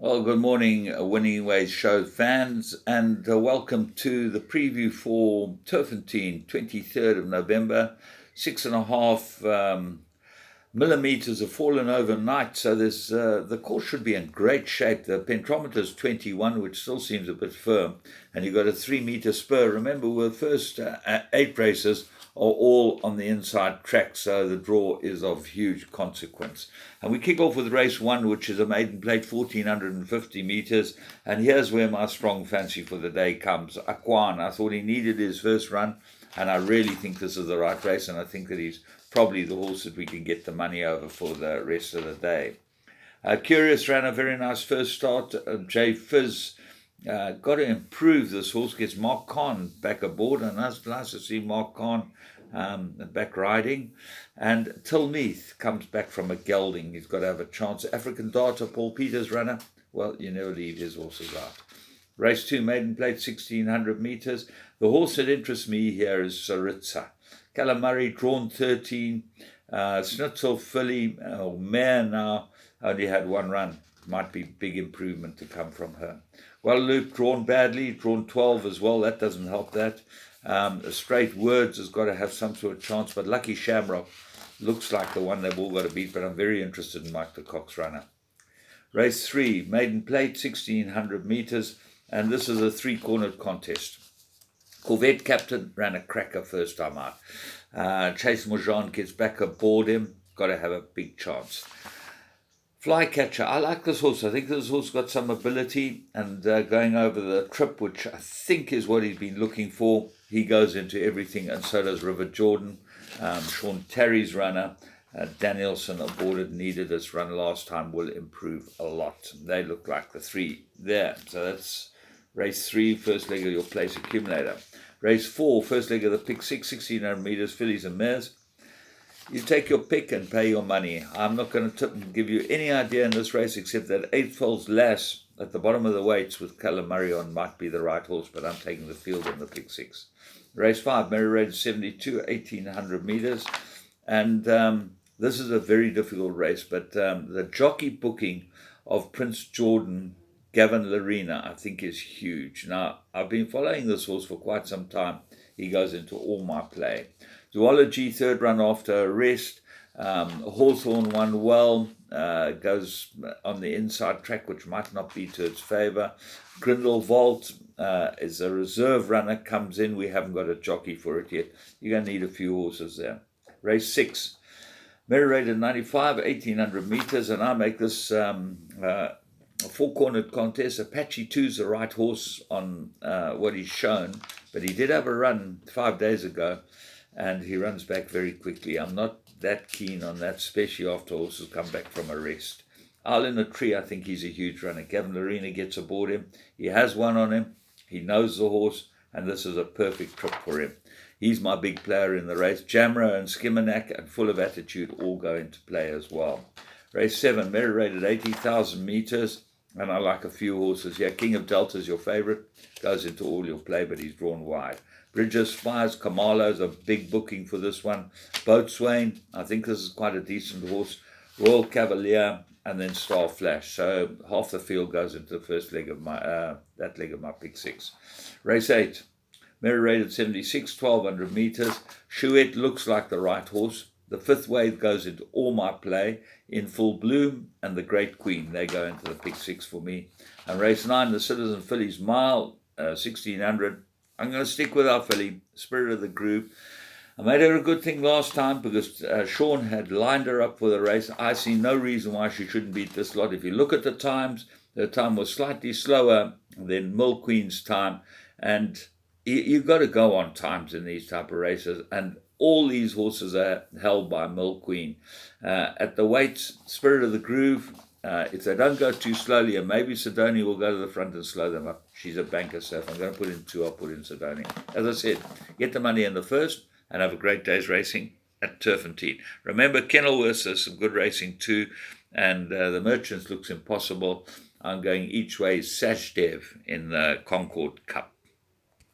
Well, good morning, Winning Ways Show fans, and welcome to the preview for Turffontein, 23rd of November. 6.5 millimeters have fallen overnight, so the course should be in great shape. The pentrometer is 21, which still seems a bit firm, and you've got a 3-meter spur. Remember, the first 8 races are all on the inside track, so the draw is of huge consequence. And we kick off with race 1, which is a maiden plate, 1450 meters, and here's where my strong fancy for the day comes. Aquan, I thought he needed his first run, and I really think this is the right race, and I think that he's probably the horse that we can get the money over for the rest of the day. Curious ran a very nice first start. J Fizz got to improve this horse, gets Mark Khan back aboard, and that's nice to see Mark Khan back riding. And Tilneath comes back from a gelding. He's got to have a chance. African Data, Paul Peters runner. Well, you never leave his horses out. Race 2, maiden plate, 1600 meters. The horse that interests me here is Saritsa. Calamari drawn 13. Schnitzel filly, mare now, only had one run. Might be big improvement to come from her. Well, Luke drawn badly, drawn 12 as well. That doesn't help that. Straight Words has got to have some sort of chance, but Lucky Shamrock looks like the one they've all got to beat, but I'm very interested in Mike the Cox runner. Race 3, maiden plate, 1600 meters, and this is a 3-cornered contest. Corvette Captain ran a cracker first time out. Chase Mojan gets back aboard him. Got to have a big chance. Flycatcher, I like this horse. I think this horse got some ability, and going over the trip, which I think is what he's been looking for, he goes into everything, and so does River Jordan. Sean Terry's runner, Danielson aborted, needed this run last time, will improve a lot. They look like the 3 there. So that's race 3, first leg of your place accumulator. Race 4, first leg of the pick 6, 1600 meters, fillies and mares. You take your pick and pay your money. I'm not going to give you any idea in this race except that 8 Lass at the bottom of the weights with Calamari on might be the right horse, but I'm taking the field in the pick 6. Race 5, Mary Raid 72, 1800 meters. And this is a very difficult race, but the jockey booking of Prince Jordan, Gavin Larena, I think is huge. Now, I've been following this horse for quite some time. He goes into all my play. Zoology, third run after a rest. Hawthorne won well, goes on the inside track, which might not be to its favour. Grindelwald is a reserve runner, comes in. We haven't got a jockey for it yet. You're going to need a few horses there. Race 6, Mary rated 95, 1800 meters, and I make this a 4-cornered contest. Apache 2 is the right horse on what he's shown, but he did have a run 5 days ago, and he runs back very quickly. I'm not that keen on that, especially after horses come back from a rest. Owl in a Tree, I think he's a huge runner. Gavin Larena gets aboard him. He has one on him. He knows the horse, and this is a perfect trip for him. He's my big player in the race. Jamro and Skimmernack and Full of Attitude all go into play as well. Race 7, Mary rated 80,000 meters, and I like a few horses here. King of Delta is your favourite. Goes into all your play, but he's drawn wide. Bridges, Spires, Kamalo's a big booking for this one. Boatswain, I think this is quite a decent horse. Royal Cavalier, and then Star Flash. So half the field goes into the first leg of my leg of my pick 6. Race 8, Mary rated 76, 1200 meters. Chouette looks like the right horse. The 5th wave goes into all my play. In Full Bloom and the Great Queen, they go into the pick 6 for me. And race 9, the Citizen Fillies Mile, 1600. I'm going to stick with our filly, Spirit of the Groove. I made her a good thing last time because Sean had lined her up for the race. I see no reason why she shouldn't beat this lot. If you look at the times, her time was slightly slower than Mill Queen's time. And you've got to go on times in these type of races. And all these horses are held by Mill Queen. At the weights, Spirit of the Groove, if they don't go too slowly, and maybe Sidonia will go to the front and slow them up. She's a banker, so if I'm going to put in 2, I'll put in Sidonia. As I said, get the money in the first and have a great day's racing at Turffontein. Remember, Kenilworth has some good racing too, and the Merchants looks impossible. I'm going each way Sashdev in the Concord Cup.